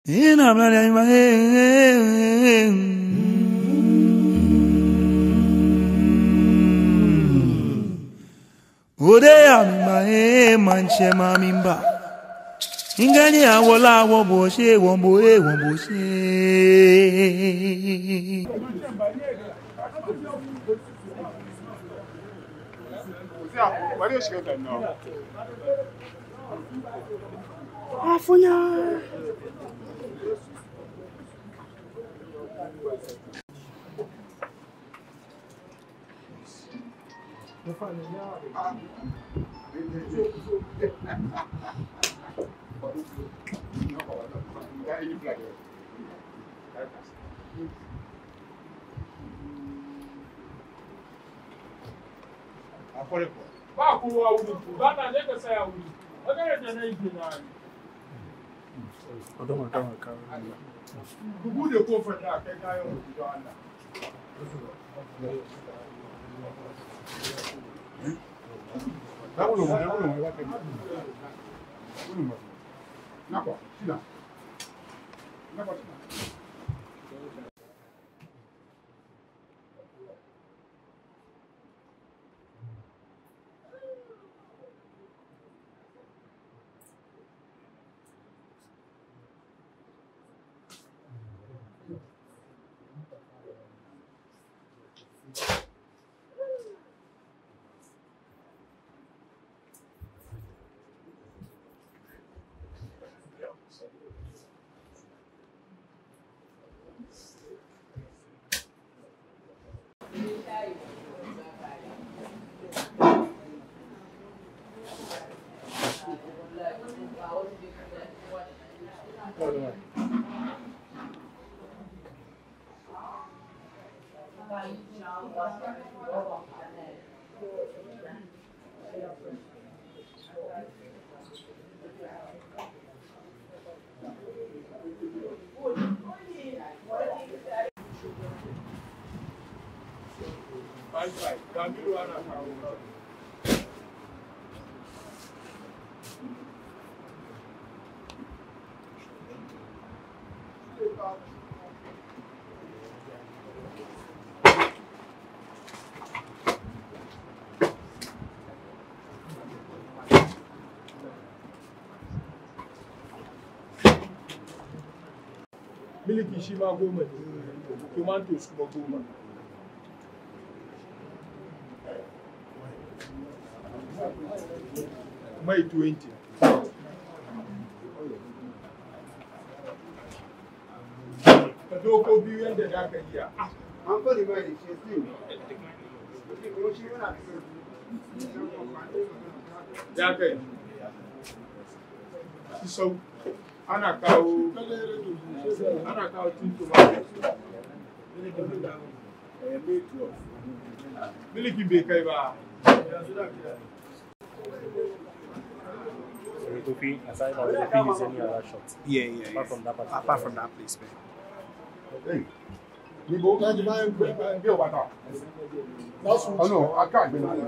Odeya mi manche mamimba. Ingani awola wombo she wombo she. What is it now? Afunya. Miliki shima goma, tomatoes kuma goma. May 20. Doko biyu yadda da aka iya. An bari mai shi Ya kai. So, ana kawo tin tomato. Miliki bai kai ba. Kofi, aside from Kofi, is any other shots? Yeah. Apart from that place, man. Hey. Oh no, I can't be like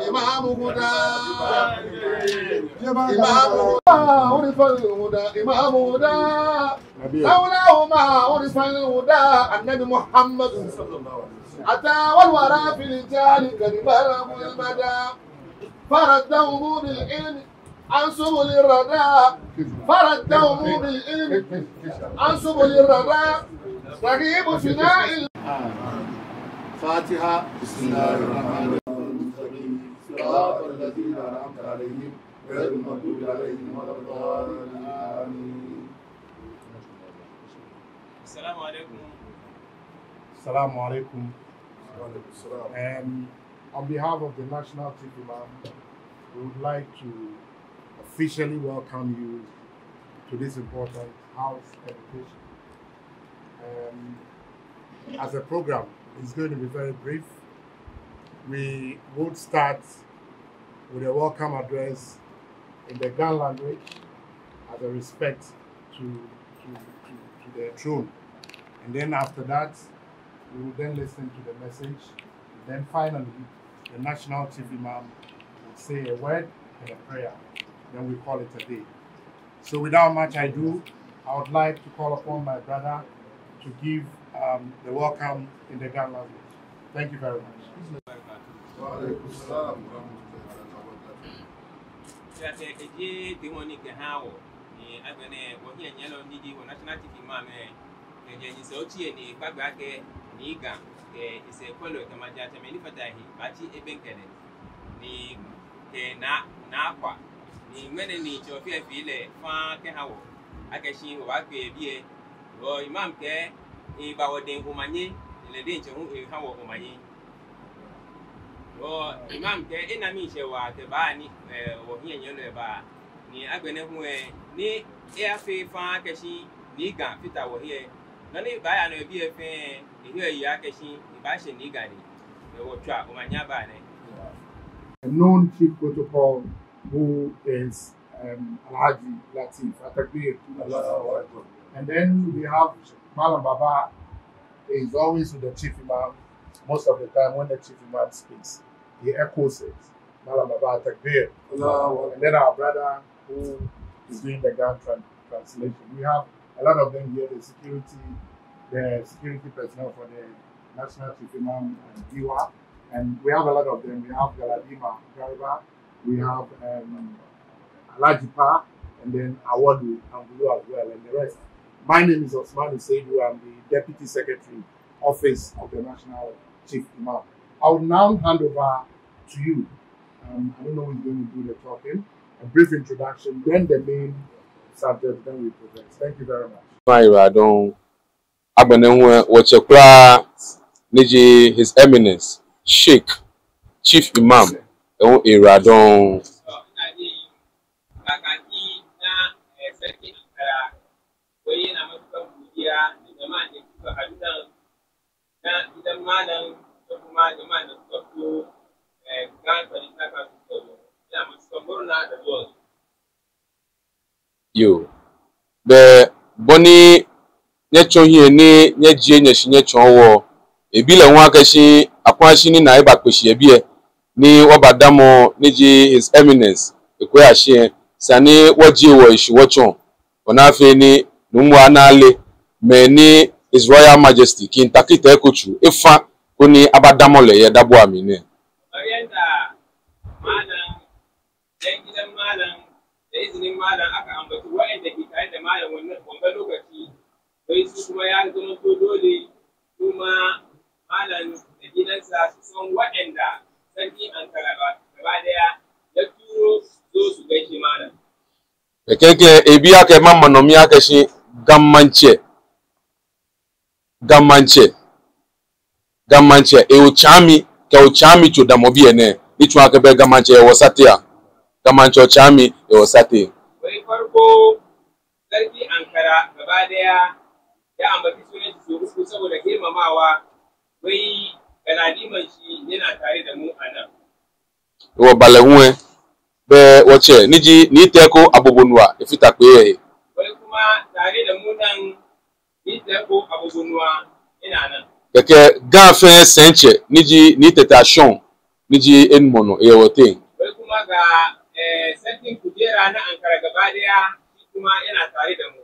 Imam Huda, Annabi Muhammad أتى والورى في الرجال قد بلغوا المدى فردوه بالعلم عن سبل الردى فردوه بالعلم عن سبل الردى رغيب فناء فاتحة بسم الله الرحمن الرحيم صراط الذين أنعمت عليهم غير المغضوب عليهم ولا الضالين. السلام عليكم. Assalamu alaikum. On behalf of the National Chief Imam, we would like to officially welcome you to this important house education. As a program, it's going to be very brief. We would start with a welcome address in the Gan language as a respect to the throne. And then after that, we will then listen to the message. And then finally, the National Chief Imam will say a word and a prayer. Then we call it a day. So without much ado, I would like to call upon my brother to give the welcome in the Ghana language. Thank you very much. Imam ke bawadin umanye le den che ha wo umanye imam ke ina mi che wa ke ba ni wo hienye le ba ni agbene hu ni e afi fa ke shi ni ga fita wo hie na ni ba ya no bi e fe e hie ya ke shi ba she ni ga ni wo twa umanya ba ne A known chief protocol who is Alhaji Latif Atakbir. And then we have Malam Baba is always with the chief imam. Most of the time when the chief imam speaks, he echoes it. Malam Baba Atakbir. And then our brother who is doing the Ghana translation. We have a lot of them here, the security personnel for the National Chief Imam and Diwa. And we have a lot of them. We have Galadima Gariba, we have Alajipa, and then Awadu Angulu as well, and the rest. My name is Osman Useidu. I'm the Deputy Secretary, Office of the National Chief Imam. I will now hand over to you. I don't know who's going to do the talking. A brief introduction, then the main subject, then we progress. Thank you very much. His Eminence, Sheikh, Chief Imam, Iradon. You, the Bonnie Necho here, near Genius, Necho. Ebile Wakashi, Aquashini Naiba Kushia, ni Wabadamo, Niji, His Eminence, Equashi, Sani, what you were, she watch on. Onafeni, Numwanale, Meni, His Royal Majesty, King Takita Kuchu, Ifa, Kuni Abadamole, Yadabuamine. Malam da gidansa su san waɗanda sarki Ankara gaba daya ya turo zo su gaishe malam. Keke ebiya ke mamma no miya ke shi gammanche e uchami to da mobi ene ichu ake be gammanche e wasate ya gammanche uchami e wasate. Wai farko sarki Ankara gaba daya ya ambaci sunan shi so saboda girmamawa. Wai Galadiman shi yana tare da mu a nan. Wo balehun be woche niji ni teko abobonwa ifita pe e. Wai kuma tare da mu nan ni teko abobonwa ina nan. Keke gafe senche niji ni tetation niji enmono e wote. Wai kuma ga sarkin kujera na Ankara gaba daya shi kuma yana tare da mu.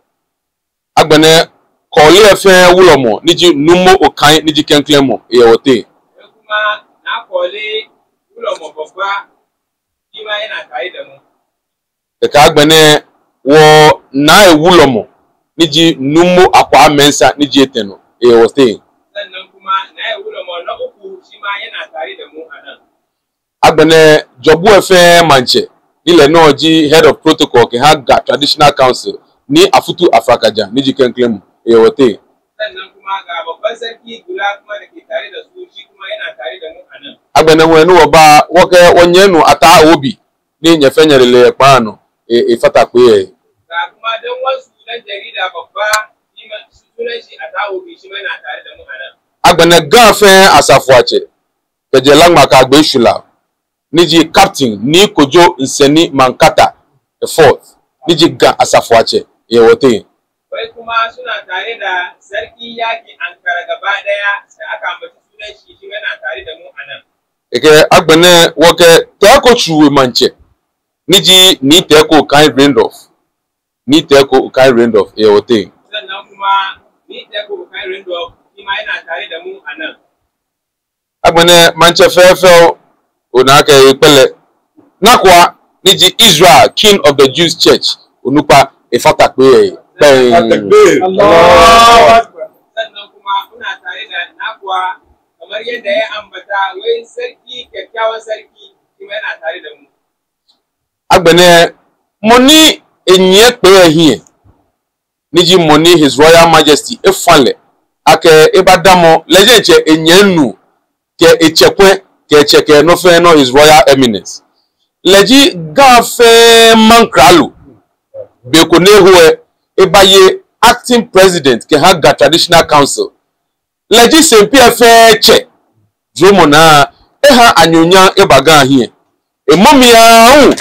Agbene Koli efe wulomo niji numo okai niji kenklemo yewote. Kuma na koli wulomo baba kima yana tare da mu. Eka agbene wo na wulomo niji numo akwa mensa niji eteno yewote. Sannan kuma na wulomo na uku shima yana tare da mu anan. Agbene jobu efe manche ile no ji head of protocol ke haga traditional council ni afutu afrakaja niji kenklemo yewote. Sannan kuma ga babban sarki gula kuma da ke tare da su shi kuma yana tare da mu anan. Agbene wenu oba woke onyenu ata obi ni nyefenyerele ekpano ifata pe e. Ga kuma dan wasu dan jarida babba sunan shi ata obi shi yana tare da mu anan. Agbene gafe asafuache kejelangma ka gbe shula niji captain ni Kojo Nseni Mankata the fourth niji ga asafuache yewote. wai kuma suna tare da sarki yaki Ankara gaba daya sai aka ambaci sunan shi yana tare da mu anan. Eke agbene woke teko chuwe manche. Niji ni teko kind Randolph. Ni teko kind Randolph e ote. Sannan kuma ni teko kind Randolph shi ma yana tare da mu anan. Agbene manche fefel onake ipele. Nakwa niji Israel King of the Jews Church onupa efata pe Sannan kuma kuna tare da nakwa kamar yadda ya ambata wai sarki kyakkyawan sarki kuma yana tare da mu. Agbene money enye pe here. Niji money His Royal Majesty efale ake ebadamo lejenche enyenu ke echekwe ke cheke no fe no His Royal Eminence. Leji gafe mankralu bekone huwe ebaye acting president ke haga traditional council. Leji sempi efeche dromo na eha anyonya ebaga here. Emomi ya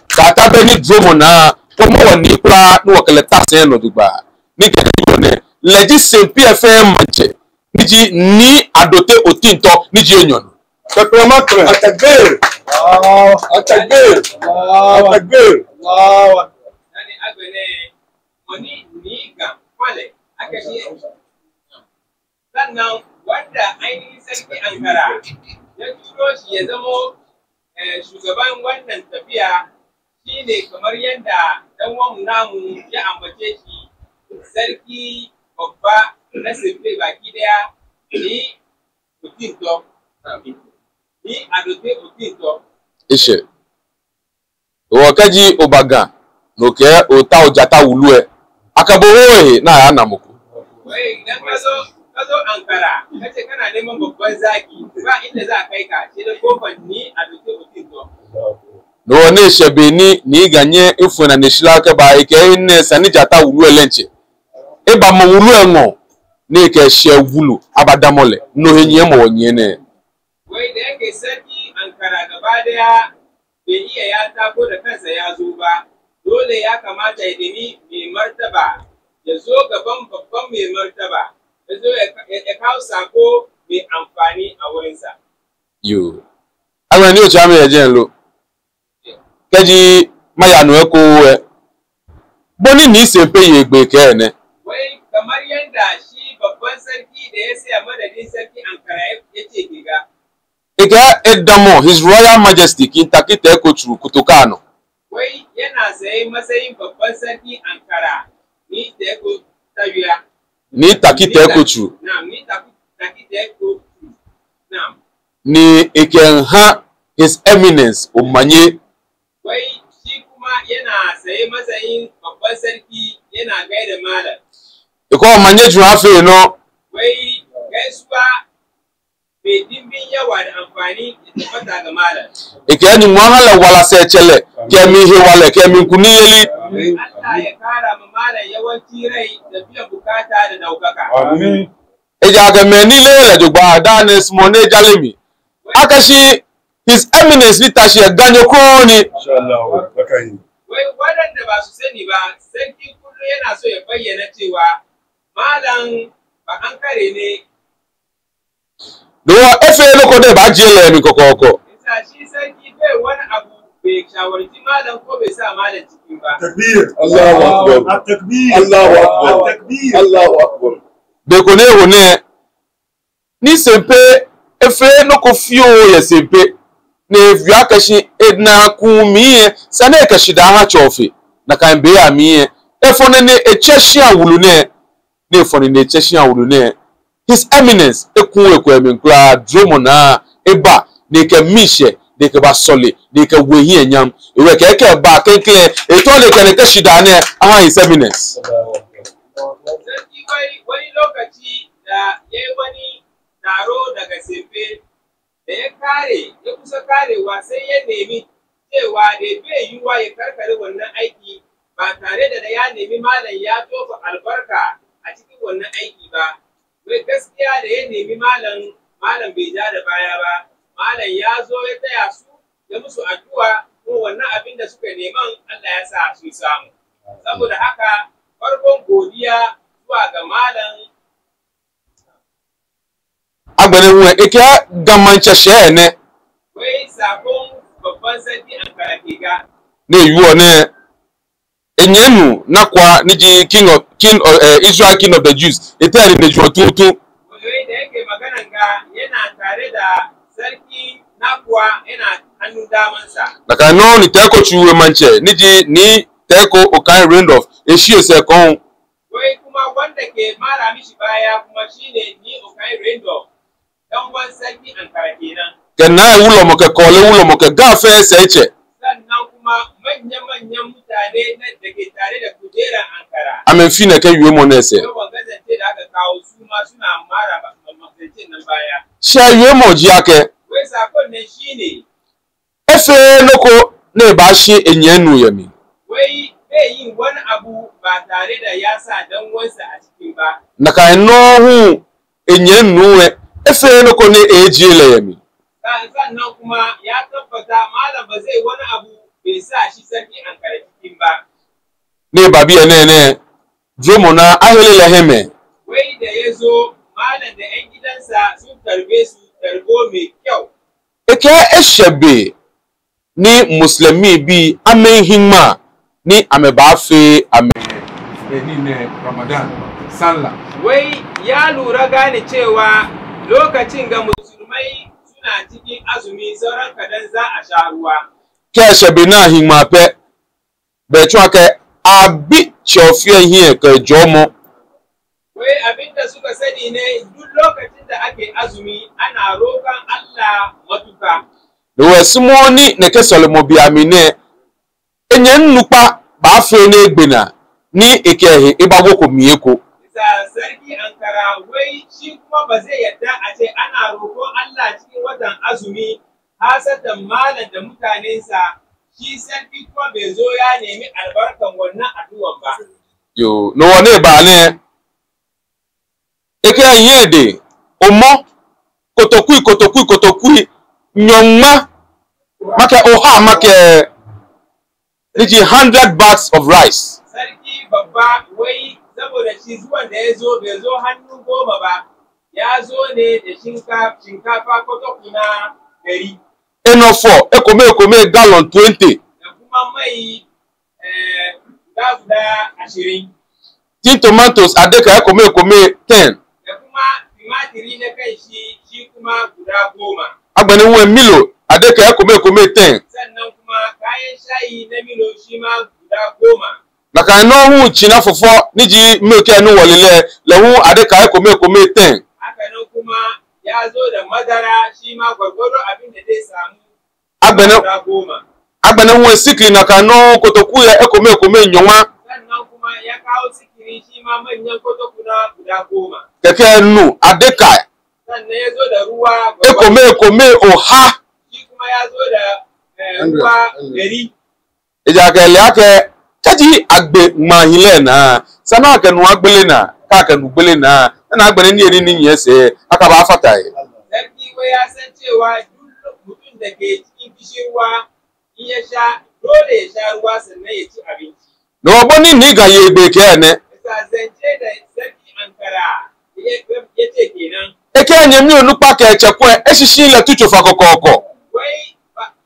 kata beni dromo na pomo woni kura no wakele tase no dugba ni ke yone leji sempi efe manche niji ni adote otinto niji enyon Atakbir. Atakbir. Atakbir. Nani agbene moni niga kwale akashi. Sannan wanda ainihin sarki Ankara ya turo shi ya zamo shugaban wannan tafiya shine kamar yadda dan uwan namu ya ambace shi sarki babba na sirri baki daya ni Otinto ni adote Otinto ishe wakaji obaga noke ota ojata wulue akabo hoye na ya namuku wai idan kazo Ankara kace kana neman babban zaki ba inda za kai ka shi da kofar ni adote Otinto no ne shebe ni ganye ifu na nishila ke ba ike ne sanijata wulue lenche eba mo wulue ngo ne ke she wulu abadamole no henye mo wonyene wai da yake sarki Ankara gaba daya bai iya ya tako da kansa ya zo ba dole ya kamata ya nemi mai martaba ya zo gaban babban mai martaba ya zo ya kawo sako mai amfani a wurinsa. Yo agbani o chame ya jenlo keji maya no eko boni ni sempe yegbe ke ene wai kamar yadda shi babban sarki da ya saya madadin sarki Ankara ya ce giga ike edamo His Royal Majesty kintakite eko churu kutokano wai yana sayi matsayin babban sarki Ankara ni da eko tawiya ni takite eko churu na'am ni takite eko na'am ni ike ha His Eminence omanye wai shi kuma yana sayi matsayin babban sarki yana gaida malam iko omanye ju afi no wai gaisuwa mai dimbin yawa da amfani da tabbata ga malam ike ni mwahala wala se chele kemi he wale kemi kuniyeli Allah ya kara ma malam yawanci rai da biyan bukata da daukaka Amin. eja ga meni le jogba danes mone jalemi akashi His Eminence ni tashi ganyo kroni Inshallah. Bakayi. wai waɗanda ba su sani ba sarki kullum yana so ya bayyana cewa malam ba an kare ne do efe loko de ba jele mi kokoko isa shi sarki bai wani abu bai shawarci malam ko bai sa malam cikin ba Takbir. Allahu Akbar. At-takbir. Allahu Akbar. At-takbir. Allahu Akbar. de kone hone ni sempe efe loko fio ye sempe ne vya kashi edna kumie sane kashi da ha chofe na kan be ya mie efo ne echeshi awulu ne efo ne echeshi awulu ne His Eminence ekun ekwe mi nkla dromo na eba ne ke mishe de ke ba sole de ke wehi enyam ewe ke ba kenkle eto le ke ne kashi da ne aha His Eminence sarki wani lokaci da ya yi wani taro daga sefe da ya kusa karewa sai ya nemi cewa da bai yiwuwa ya karkare wannan aiki ba tare da ya nemi malam ya tofa albarka a cikin wannan aiki ba. Mai gaskiya da ya nemi malam bai ja da baya ba, malam ya zo ya taya su ya musu addu'a ko wannan abin da suka neman Allah ya sa su samu. Saboda haka farkon godiya zuwa ga malam agbene hu eke gamanche shene wai sakon babban sarki Ankara ke ga ne yuo ne enyenu nakwa niji king of Israel, king of the Jews etari ne juo tutu wai da yake maganan ga yana tare da sarki nakuwa yana hannun damansa naka no ni teko chuwe manche niji ni teko okan Randolph eshie se kon wai kuma wanda ke mara mishi baya kuma shine ni Okai Randolph dan wan sarki Ankara kenan kena wulo mo ke kole wulo mo ke gafe se eche sannan kuma manya-manyan mutane da ke tare da kujerar Ankara amen fine ke yuwe mo nese wai wangazance da aka kawo su ma suna mara makancin nan baya sha yuwe mo ji ake wai sakon nan shine efe loko ne ba shi enyenu yemi wai bai yin wani abu ba tare da ya sa dan wansa a cikin ba naka no hu enyenu efe loko ne ejile yemi sannan kuma ya tabbata malam ba zai wani abu bai sa shi sarki Ankara cikin ba ne babi ne jomo na ahele heme wai da ya zo malam da 'yan gidansa sun tarbe su tarbo mai kyau eke eshebe ni muslimi bi amen himma ni ameba fe ame ni ne Ramadan sallah wai ya lura gane cewa lokacin ga musulmai suna cikin azumi sauran kadan za a sha ruwa ke eshebe na himma pe be twa ke abi chofie hie ke jomo wai abinda suka sani ne duk lokacin da ake azumi ana roƙon Allah matuka we simoni ne ke solomo bi amine enye nnupa ba fe na egbena ni ekehe igbago ko mieko sarki Ankara wai shi kuma ba zai yadda a ce ana roƙon Allah cikin watan azumi hasatan malam da mutanensa shi sarki kuma bai zo ya nemi albarkan wannan addu'an ba yo no wone ba ne eke yede omo kotokui nyonma make oha make niji 100 bags of rice sarki babba wai saboda shi zuwan da ya zo bai zo hannu 10 ba ya zo ne da shinkafa kotokuna 100 enofo ekome gallon 20 da kuma mai guda 20 tin tomatoes adeka ekome 10 da kuma timatiri na kai shi kuma guda 10 agbani nwe milo adeka ekome 10 sannan kuma kayan shayi na milo shi ma guda 10 laka no hu china fofo niji milk enu wolile lehu adeka ekome 10 haka nan kuma ya zo da madara shi ma gwargwado abin da zai samu agbani guda 10 agbani nwe sikri naka no kotoku ya ekome nyonwa sannan kuma ya kawo sikiri shi ma manyan kotokuna guda 10 keke nu adeka sannan ya zo da ruwa ekome oha shi kuma ya zo da ruwa 100 ejake ake chaji agbe mahile na sana ke nu agbele na ka ke nu gbele na agbani ni eri ni yese akaba afata sarki wai ya san cewa duk mutum da ke cikin kishirwa in ya sha dole ya sha ruwa sannan ya ci abinci no boni ni ga ye gbe ke ne zance da sarki Ankara ya ce kenan eke enye mi onupa ke echekwe eshishi ile tuchofa kokoko wai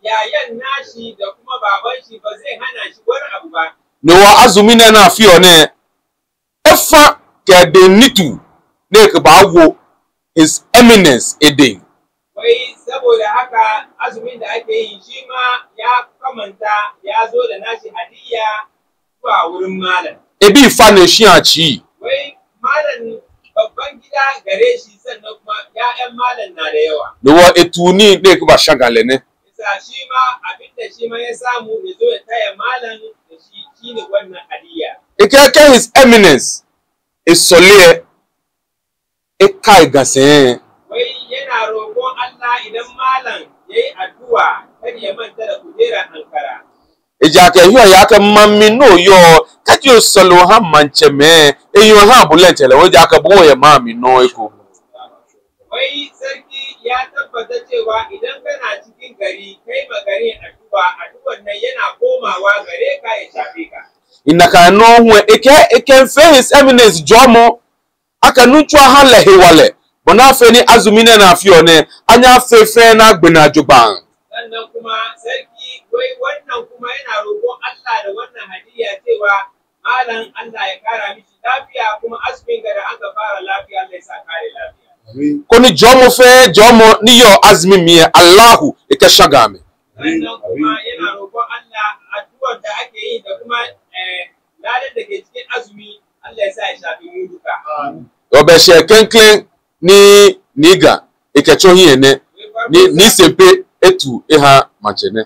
yayan nashi da kuma baban shi ba zai hana shi wani abu ba no wa azumi na afi one efa ke de nitu ne ke ba wo his eminence ede wai saboda haka azumin da ake yi shi ma ya kamanta ya zo da nashi hadiya zuwa wurin malam ebi fa ne shi achi wai malam babban gida gare shi sannan kuma ya'yan malam na da yawa no wa etuni ne ke ba shagale ne isa shi ma abinda shi ma ya samu ya zo ya taya malam da shi ne wannan hadiya eke his eminence esole ekai gase wai yana roƙon Allah idan malam yayi addu'a kada ya manta da kujerar Ankara ejake hiyo yake mami no yo kaji osolo ha mancheme eyo ha bulentele wo jake bo ye mami no eko wai sarki ya tabbata cewa idan kana cikin gari kai magarin addu'an nan yana komawa gare ka ya shafe ka inaka no ho eke fe his eminence jomo aka nuchu ha lehewale bona fe ni azumine na afio ne anya fe na gbena joban sannan kuma sarki wai wannan kuma yana roƙon Allah da wannan hadiya cewa malam Allah ya kara mishi lafiya kuma azumin ga da aka fara lafiya Allah ya sa kare lafiya koni jomo fe jomo niyo azmi mi Allahu ikashagame sannan kuma yana roƙon Allah addu'ar da ake yi da kuma ladan da ke cikin azumi Allah ya sa ya shafi mu duka obeshe kenklen ni niga ikecho hiene ni sempe etu iha machene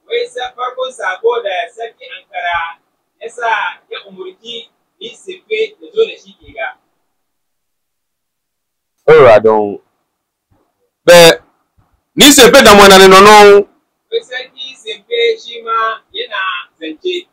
wai farkon sako da sarki Ankara yasa ya umurki ni sempe da zo da shi ke ga ora don be ni sempe da mwana ne nono wai sarki sempe shi ma yana zance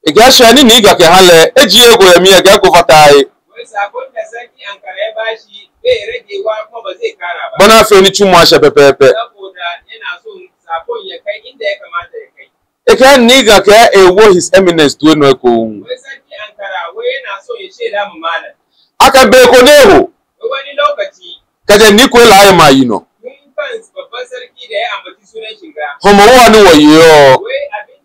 igasha ni niga ke hale eji ego yemi ega ko fatai wai sakon da sarki Ankara ya bashi bai ragewa kuma ba zai kara ba bona fe ni chumo asha pepepe saboda yana so sakon ya kai inda ya kamata ya kai eka niga ke ewo his eminence to no ko wai sarki Ankara wai yana so ya sheda mu malam aka be ko neho wani lokaci kaje ni ko la ma yino mun fans babban sarki da ya ambaci sunan shiga homo wa ni woyo wai abin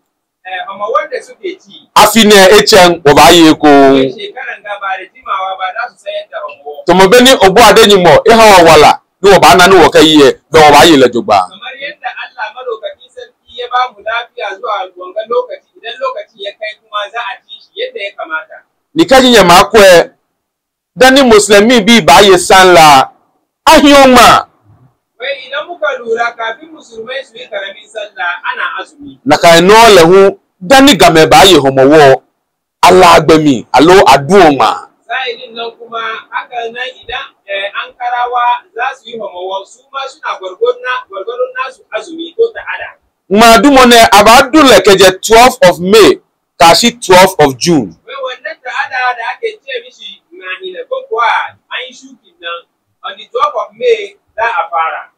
amma wanda suke ci afine echen obaye ko wai shekaran ga ba da jimawa ba za su sayar da homo to mo be ni obo adenyi mo iha wala ni wo ba na ni wo kayiye be obaye le jogba kamar yadda Allah madaukakin sarki ya ba mu lafiya zuwa wangan lokaci idan lokaci ya kai kuma za a ci shi yadda ya kamata ni kaji nya makwe dani muslimi bi baye sanla ahioma wai idan muka lura kafin musulmai su yi karamin sallah ana azumi na kai no lehu dani game baye homowo alagbemi alo aduoma sa'idin nan kuma haka nan idan an karawa za su yi homowo su ma suna gwargwadon nasu azumi ko ta'ada ma dumone abadule keje 12 of May kashi 12 of June wai wannan ta'ada da ake ce mishi mahina ko kuwa an yi shukin nan on the 12 of May za a fara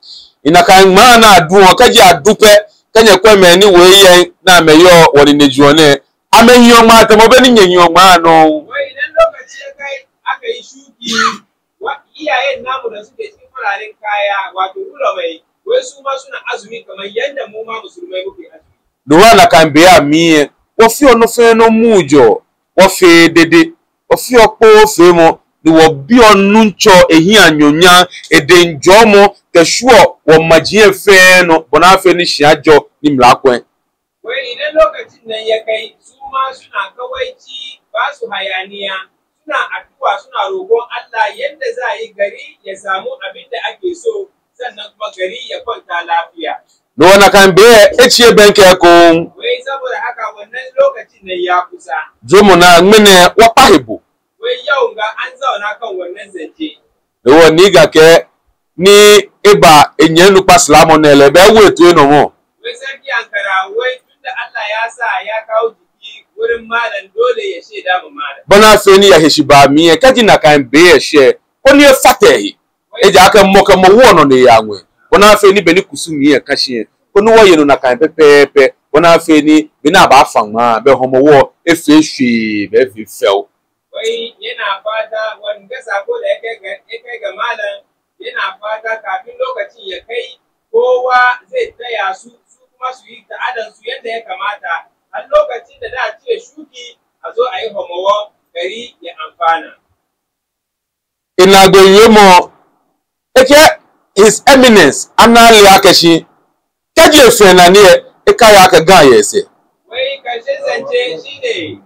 inaka mana aduo kaje adupe kanye kweme ni weye na meyo woni nejuone amehiyo ma te mo be ni nyenyo ma no wai idan lokaci ya kai aka yi shuki iyayen namu da suke cikin fararen kaya wato rura mai wai su ma suna azumi kamar yadda mu ma musulmai muke azumi duwa na kan be ami wo fi onu fe no mujo wo fe dede wo fi opo fe mo ni wo bi onu ncho ehi anyonya edenjomo keshuo wo majie fe no bona fe ni shiajo ni mlakwen wai idan lokacin nan ya kai su ma suna kawaici ba su hayaniya suna addu'a suna roƙon Allah yadda za a yi gari ya samu abin da ake so sannan kuma gari ya kwanta lafiya no na kan be echie benke ko wai saboda haka wannan lokacin nan ya kusa jomo na mene wapahibu wai yau ga an zauna kan wannan zance wo ni ga ke ni eba enyenu paslamo na ele be wetu eno mo wai sarki Ankara wai tunda Allah ya sa ya kawo jiki wurin malam dole ya sheda mu malam bona fe ni ya heshiba mi e kaji na kan be e she oni e fatehi eja aka mo wo no ne ya nwe bona fe ni be ni kusumi e kashi oni wo yenu na kan pepepe bona fe ni be na ba fama be homo wo e fe hwe be fi fel wai yana fata wanda sako da ya kai ga malam yana fata kafin lokacin ya kai kowa zai taya su kuma su yi ta'adan su yadda ya kamata har lokacin da za ce shuki a zo a yi homowo gari ya amfana ina go yemo eke his eminence anali akashi kaje fe na ni e kaya aka ga yese wai karshen zance shine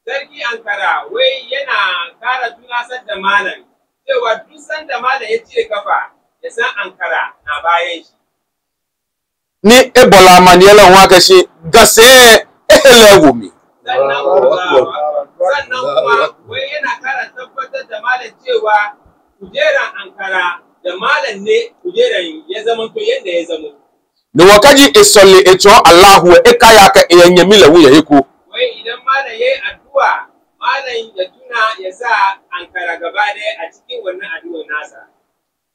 sarki Ankara wai yana kara tunasar da malam cewa duk sanda malam ya cire kafa ya san Ankara na bayan shi ni ebola maniela nwa akashi gase ehele wumi sannan kuma wai yana kara tabbatar da malam cewa kujeran Ankara da malam ne kujeran ya zama to yadda ya zama ni wakaji isole eto Allahu e kaya aka enyemile wu yeku wai idan malam yayi addu'a malam ya tuna ya sa Ankara gaba ɗaya a cikin wannan addu'ar nasa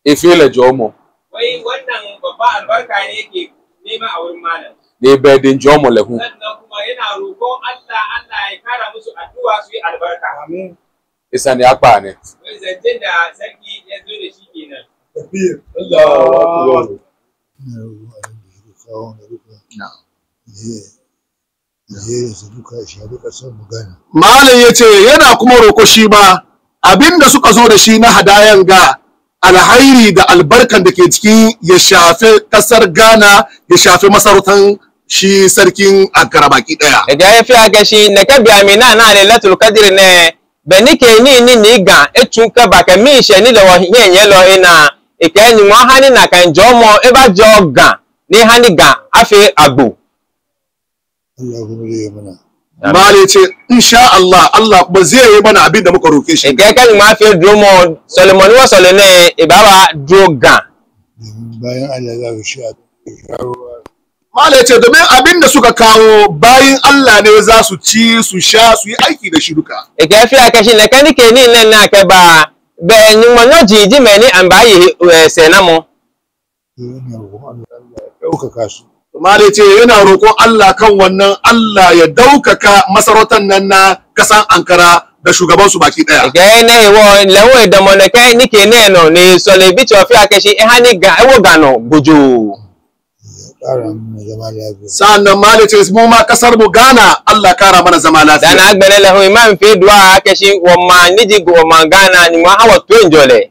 efele jomo wai wannan babba albarka ne yake nema a wurin malam ne be den jomo lehu sannan kuma kuma yana roƙon Allah ya kara musu addu'a su yi albarka. Amin. isa ne akpa ne Wai zancen da sarki ya zo da shi kenan. Takbir. Allahu Akbar. Malam ya ce yana kuma roko shi ma abinda suka zo da shi na hadayan ga alhairi da albarkan da ke ciki ya shafe kasar Ghana ya shafe masarautar shi sarkin Accra baki daya. Ga ya fi aka shi na kabi amina na Lailatul Qadr ne beni ke ni ga etun ka ba ka mi she ni lo yen lo ina ike ni mo hani na kan jomo e ba joga ni hani ga afi agbo. Malam ya ce insha Allah ba zai yi mana abin da muka roke shi. Ike ka ni ma fi dromo Solomon wa solene e ba wa droga. Bayan Allah za shi Malam ya ce domin abin da suka kawo bayin Allah ne za su ci su sha su yi aiki da shi duka. Ike fi aka shi na kan ke ni nan na ka ba be ni mo no jiji me ni an ba yi senamo. Malam ya ce yana roƙon Allah kan wannan Allah ya daukaka masarautar nan na kasan Ankara da shugaban su baki daya. Ike ne wo lewo da mo ne kai ni ke ne no ni so le bi cho fi aka shi e hani ga e wo ga no buju. Sa'annan Malam ya ce mu ma kasar mu Ghana Allah kara mana zama lafiya. Dana agbele lahu imam fi du'a aka shi wo ma niji go ma Ghana ni mo hawa to enjole.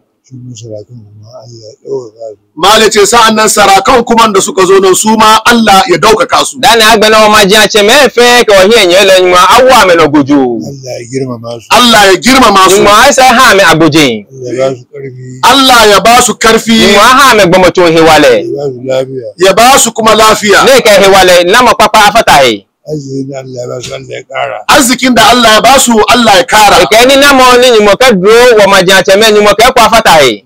Malam ya ce sa'annan sarakan kuma da suka zo nan su ma Allah ya daukaka su. Dana agbele wo ma ji ache me fe ko hiye nyele ni mo awa me no guju. Allah ya girmama su. Ni mo asa ha me abuji. Allah ya ba su karfi. Ni mo ha me gbomo to hewale. Ya ba su kuma lafiya. Ne ka hewale na mo papa afata yi. Arzikin da Allah ya ba su Allah ya kara. Ke ni na mo ni mo ka duro wo ma ji ache me ni mo ka kwa afata yi.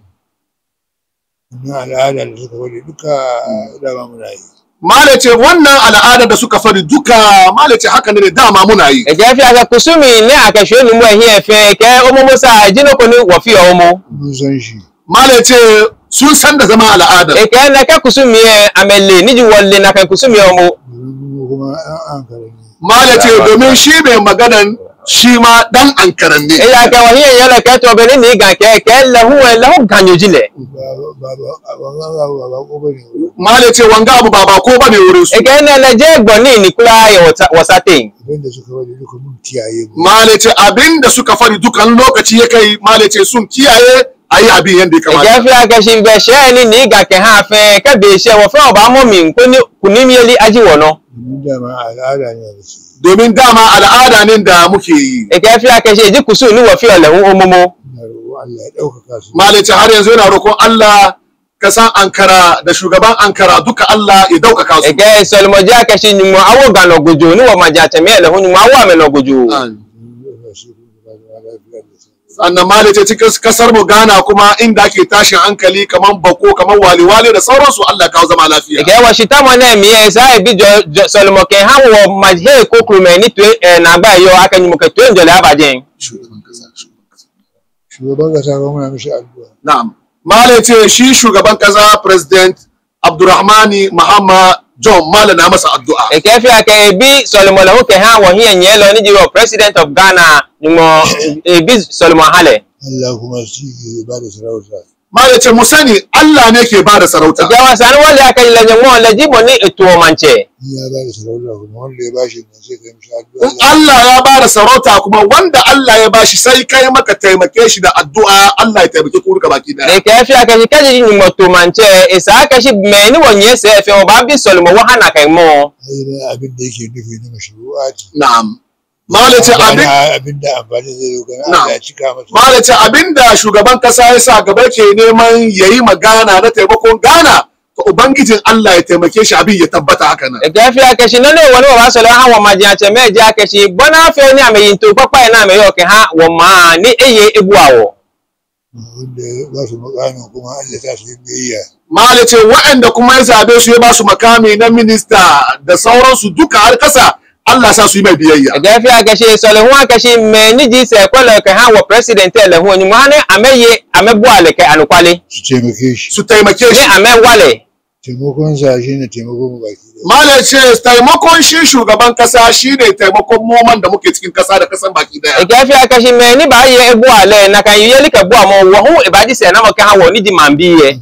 Malam ce wannan al'ada da suka fari duka Malam ce haka ne dama muna yi. E je fi aka kusumi ne aka she ni mu ehin efe ke omo musa jino ko ni wo fi omo. Malam ce sun san da zama al'ada. E ke na ka kusumi amelle ni ji wolle na ka kusumi omo. Malam ce domin shi mai maganan shi ma dan Ankaran ne. Ya ga wani yana ka to bene ni ga ke lahu ganyo jile. Malam ce wanga abu baba ko bane wurin su. Ege na laje gboni ni kula ya wasate. Malam ce abinda suka fari dukan lokaci ya kai Malam ce sun kiyaye ayi abin yanda ya kamata. Ege fi aka shi be she ni ga ke ha fe ka be she wo fe oba mo mi kunimi yeli aji wono. Domin dama al'ada ne da muke yi. Eke fi aka shi ji kusu ni wo fi olehun omomo. Malam ce har yanzu yana roƙon Allah kasan Ankara da shugaban Ankara duka Allah ya daukaka su. Ege Solomon ja ka shi ni mo awo ga no gojo ni wo ma ja teme elehun ni mo awo ame no gojo. Sannan Malam ce cikin kasar mu Ghana kuma inda ake tashin hankali kaman bako kaman waliwali da sauransu Allah ya kawo zama lafiya. Ege wa shita mo na mi e sai bi Solomon ke ha wo ma he ko krume ni to na gba yo aka ni mo ke to njole abajen. Shugaban kasa ga muna mishi addu'a. Na'am. Malam ce shi shugaban kasa President Abdurrahmani Mahama John Malam na masa addu'a. E ke fi aka bi Solomon lahu ke ha wo hiye nyelo ni jiwo President of Ghana ni mo bi Solomon hale. Allah kuma shi ke ba da sarauta. Malam ce mu sani Allah ne ke ba da sarauta. Jawa san wanda aka yi lajin mo laji mo ni eto mance. Ya ba da sarauta kuma wanda ya bashi ne sai kai mishi addu'a. Allah ya ba da sarauta kuma wanda Allah ya bashi sai kai maka taimake shi da addu'a Allah ya taimake ku duka baki daya. Da kai fi aka ji kaji ni mo to mance isa aka shi me ni wonye sai fe o ba bi Solomon wa hana kai mo. Ai abin da yake nufi na mashru'ati. Na'am. Malam ce abinda amfani zai zo ga Allah ya cika masa. Malam ce abinda shugaban kasa ya sa gaba ke neman yayi magana na taimakon Ghana to ubangijin Allah ya taimake shi abin ya tabbata haka nan. Da fi aka shi nan ne wani wa sala ha wa majiya ce me ja aka shi bona fe ni ame yin to papa ina me yo ke ha wa ma ni eye ebuawo. Wanda ba su makami kuma Allah ta su biyayya. Malam ce waɗanda kuma ya zabe su ya ba su makami na minista da sauransu duka har kasa Allah sa su yi mai biyayya. Da fi aka shi Solomon aka shi me ni ji sai kwala ka ha wa president elehun ni ma ne ameye amebuale kai anukwale. Su taimake shi. Su taimake shi. Ni amewale. taimakon sa shine taimakon mu baki da Malam ce taimakon shi shugaban kasa shine taimakon moman da muke cikin kasa da kasan baki daya. Egafi akashi me ni ba ye ebu ale na kan yeli ka bu amo wo hu e ba di se na mo kan wo ni di mambiye.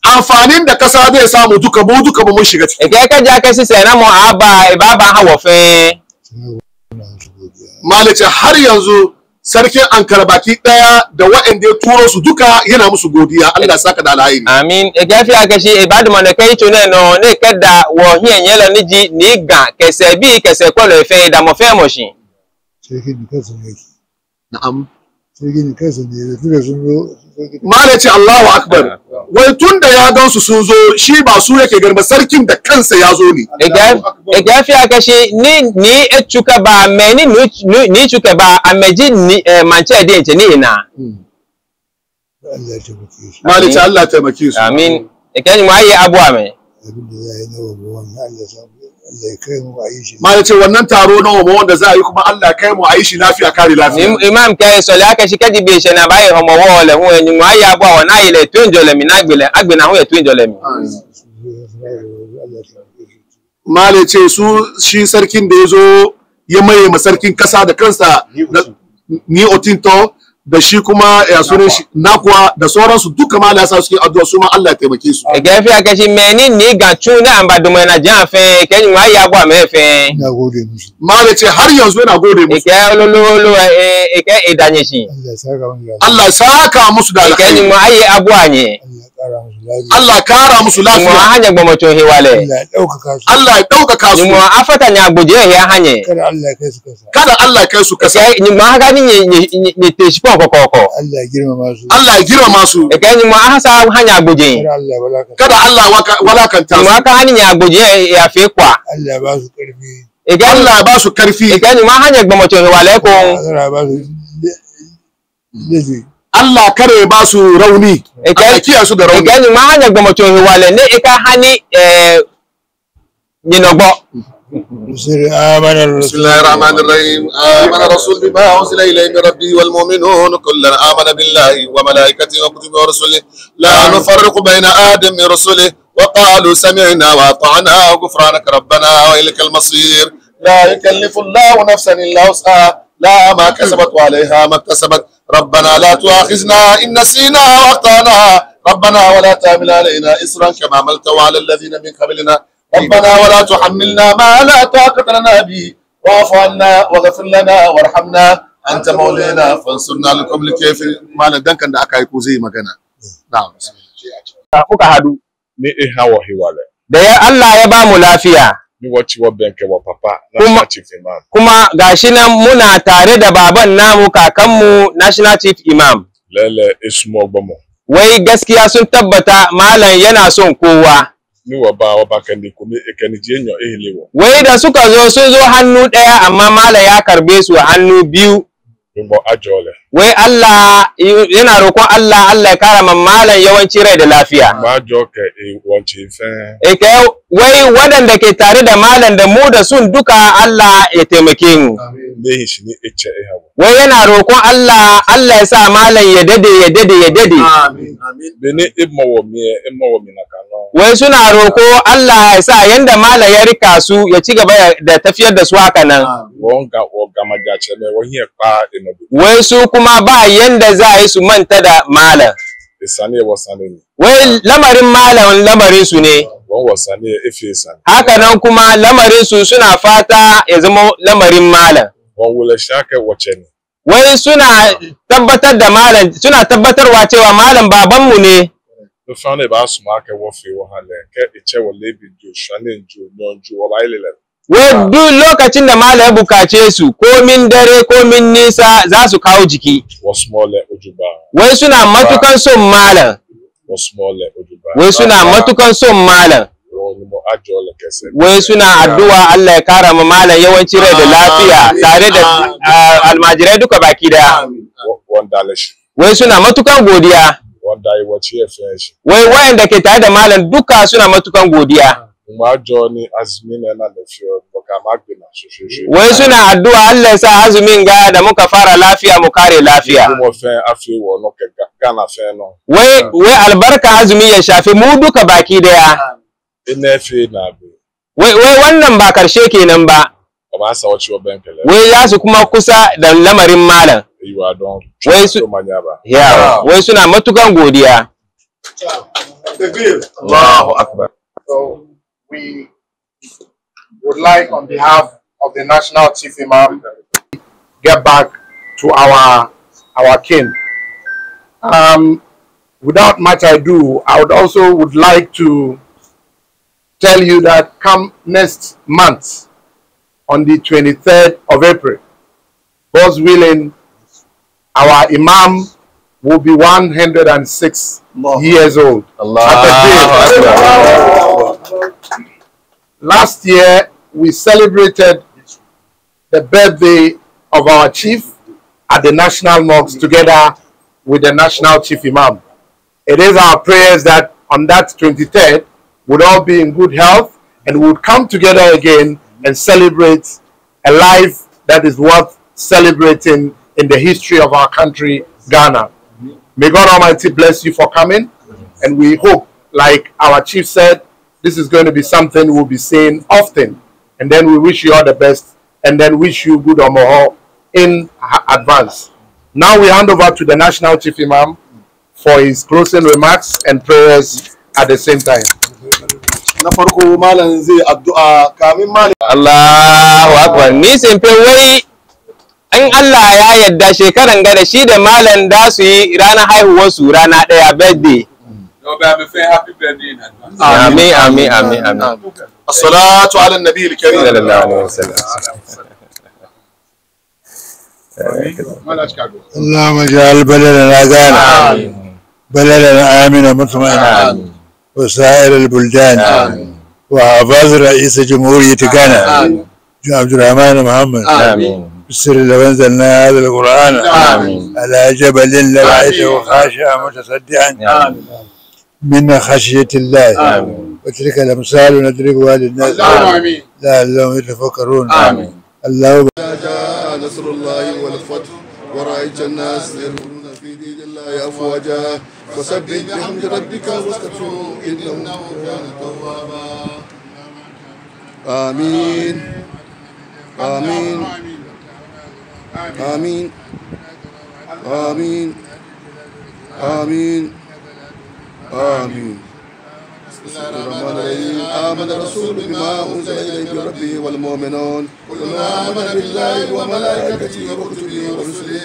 Amfanin da kasa zai samu duka mu shiga ciki. Ege ka ja ka si se na mo aba e ba ba ha wo fe. Malam ce har yanzu sarkin Ankara baki daya da waɗanda ya turo su duka yana musu godiya. Allah ya saka da alheri. Amin. Egafi akashi e ba du mo ne kai tune no ne kada wo hiyen yelo ni ji ni ga kese bi kese ko le fe da mo fe mo shi. sarkin kansa ne Na'am. sarkin kansa ne da tuka sun zo Malam ce Allahu Akbar. Wai tun da ya gansu sun zo shi ba su yake garba sarkin da kansa ya zo ne. Egafi akashi ni echuka ba meni ni chuka ba ameji ni manche de nche ni ina. Allah ya taimake shi Malam ce Allah ya taimake su. Amin. Ekeni mu ayi abu ame. abin da ya yi na wannan Allah ya samu Allah ya kai mu a yi shi Malam ce wannan taro na wanda za a yi kuma Allah ya kai mu a yi shi lafiya kare lafiya. Imam kai so la akashi kadi be she na ba yi homo wole hu eni mu ayi abu wa na ile tunjole mi na gbele agbena hu e tunjole mi. Malam ce su shi sarkin da ya zo ya maye ma sarkin kasa da kansa ni Otinto da shi kuma ya sunan shi Nakwa da sauransu duka Malam ya sa su addu'a su ma Allah ya taimake su. Egafi akashi meni ni ga tuna amba du na jan fe keni mu ayi abu ame fe. ina gode musu Malam ce har yanzu yana gode musu. Eke lolo eke edanyeshi. Allah ya saka musu da Allah ya saka musu da Ekeni alkhairi. mu ayi abu anye. Allah ya kara musu lafiya Allah ya kara musu Mu lafiya. hanya gbomo cho hiwale. Allah ya ɗaukaka su Allah ya ɗaukaka su. Mu afata nya gbuje ya hanye. kada Allah ya kai su kasa Kada Allah ya kai su kasa. Ni mu haga ni ni teshpo kokoko. Allah ya girmama su Allah ya girma su. Ekeni mu ahasa hanya gbuje. kada Allah ya balaka Kada Allah ya walakanta Mu su. aka hani nya gbuje ya fe kwa. Allah ya ba su karfi Ekeni Allah ya ba su karfi. ekeni mu hanya gbomo cho hiwale ko. Allah ya ba su lezi Allah kare ya ba su rauni. Allah kiyaye su da rauni. Ekeni mu hanya gbomo cho hiwale ne eka hani nyinogbo. sirri amana بسم الله الرحمن الرحيم آمن الرسول بما أنزل إليه من ربه والمؤمنون كلا آمن بالله وملائكته وكتبه ورسله لا نفرق بين أحد من رسله وقالوا سمعنا وأطعنا غفرانك ربنا وإليك المصير لا يكلف الله نفسا إلا وسعها لا ما كسبت وعليها ما اكتسبت ربنا لا تؤاخذنا إن نسينا وأخطأنا ربنا ولا تحمل علينا إصرا كما عملته على الذين من قبلنا ربنا ولا تحملنا ما لا طاقة لنا به واعف عنا واغفر لنا وارحمنا أنت مولانا فانصرنا لكم الكافرين ما لدنكن da aka yi ko zai magana na'am Kuka hadu. ni hawa hiwale Da ya Allah ya ba mu lafiya. ni wachi wa benke wa papa Kuma- national chief imam Kuma gashi nan muna tare da baban namu kakanmu National Chief Imam. lele esumo gbomo Wai gaskiya sun tabbata malam yana son kowa. ni wa ba kandi kumi ekeni jenyo ehlewo Wai da suka zo sun zo hannu ɗaya amma malam ya karbe su hannu biyu. bimbo ajole Wai Allah yana roƙon Allah ya kara ma malam yawanci rai da lafiya. ma joke e wanchi fe Eke wai waɗanda ke tare da malam da mu da sun duka Allah ya taimake mu. ne hishini eche ehawo Wai yana roƙon Allah ya sa malam ya dade. amin amin bene immo wo mi nakano Wai suna roko Allah ya sa yanda malam ya rika su ya ci gaba da tafiyar da su haka nan. wonga o gamaja cheme wo hie pa enobu Wai su kuma ba yanda za a yi su manta da malam. esane wo sane ni Wai lamarin malam lamarin su ne. won wo sane efi sane Haka nan kuma lamarin su suna fata ya zama lamarin malam. won wule shake wo cheni Wai suna tabbatar da malam, suna tabbatarwa cewa malam babanmu ne. no fane ba suma ke wo fi wo hale ke eche wo lebi jo shane njo nyonjo wo ba ilele Wai duk lokacin da malam ya bukace su, komin dare komin nisa za su kawo jiki. wo small ojuba Wai suna matukan son malam. wo small ojuba Wai suna matukan son malam. wo ni mo ajole kese Wai suna addu'a Allah ya kara ma malam yawanci rai da lafiya tare da almajirai duka baki daya. won dale shi Wai suna matukan godiya. won dai wo chi efe shi Wai wayanda ke tare da malam duka suna matukan godiya. mo ajo ni azmine na le fi o ka magbina shoshoshi Wai suna addu'a Allah ya sa azumin ga da muka fara lafiya mu kare lafiya. mo fe afi wo no kega Ghana fe no. Wai albarka azumi ya shafi mu duka baki daya. Ina fe na be. Wai wannan ba karshe kenan ba. Ba sa wace wa bankele. Wai za su kuma kusa da lamarin malam. Yiwa don. Wai su wai suna matukan godiya. Allahu Akbar. So we would like, on behalf of the National Chief Imam, get back to our king. Without much ado, I would like to tell you that come next month, on the 23rd of April, God's willing, our Imam will be 106 years old. Last year, we celebrated the birthday of our chief at the National Mosque together with the National Chief Imam. It is our prayers that on that 23rd, we'll all be in good health and we'll come together again and celebrate a life that is worth celebrating in the history of our country, Ghana. May God Almighty bless you for coming, and we hope, like our chief said, this is going to be something we'll be seeing often. And then we wish you all the best, and then wish you good Omoho in advance. Now we hand over to the National Chief Imam for his closing remarks and prayers at the same time. Allahu Akbar. Ni sun fi wai in Allah ya yarda shekaran gada shi da malam da su yi ranar haihuwar su rana daya birthday. Amin amin amin amin. As-salatu ala an-nabi al-karim. Sallallahu alaihi wasallam. اللهم اجعل بلدنا غانا بلدنا آمنا مطمئنا وسائر البلدان وحفاظ رئيس جمهورية غانا عبد الرحمن محمد بسر لو انزلنا هذا القرآن على جبل لرأيته خاشعا متصدعا من خشية الله وتلك الأمثال نضربها للناس لعلهم يتفكرون اللهم جاء نصر الله والفتح ورأيت الناس يدخلون في دين الله أفواجا فسبح بحمد ربك واستغفره إنه كان توابا آمين آمين آمين آمين آمين آمين بسم الله الرحمن الرحيم آمن الرسول بما أنزل إليه من ربه والمؤمنون كلنا آمن بالله وملائكته وكتبه ورسله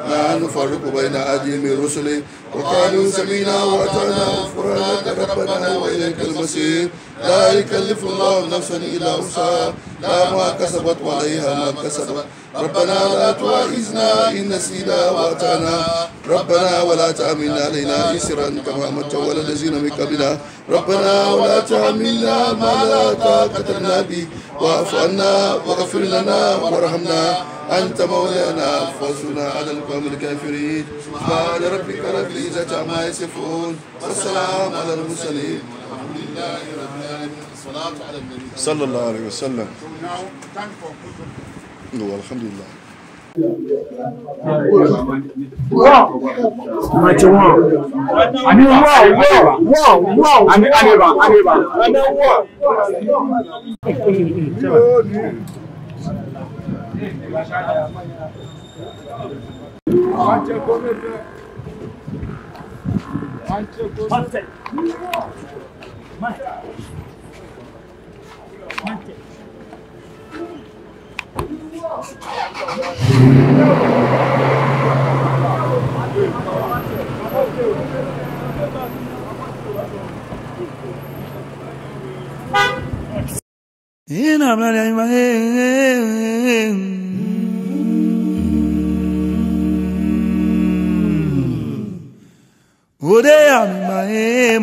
لا نفرق بين أحد من رسله وقالوا سمعنا وأطعنا غفرانك ربنا وإليك المصير لا يكلف الله نفسا إلا وسعها لا ما كسبت وعليها ما كسبت ربنا لا تؤاخذنا إن نسينا وأطعنا ربنا ولا تحمل علينا إصرا كما حملت على الذين من قبلنا ربنا ولا تحملنا ما لا طاقة لنا به واعف عنا واغفر لنا وارحمنا أنت مولانا فانصرنا على القوم الكافرين سبحان ربك رب العزة عما يصفون والسلام على المرسلين الحمد لله رب العالمين الصلاة على النبي صلى الله عليه وسلم. الحمد لله.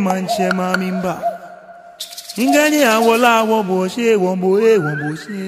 Manche mamimba ingani awola wo bo se won bo e won bo se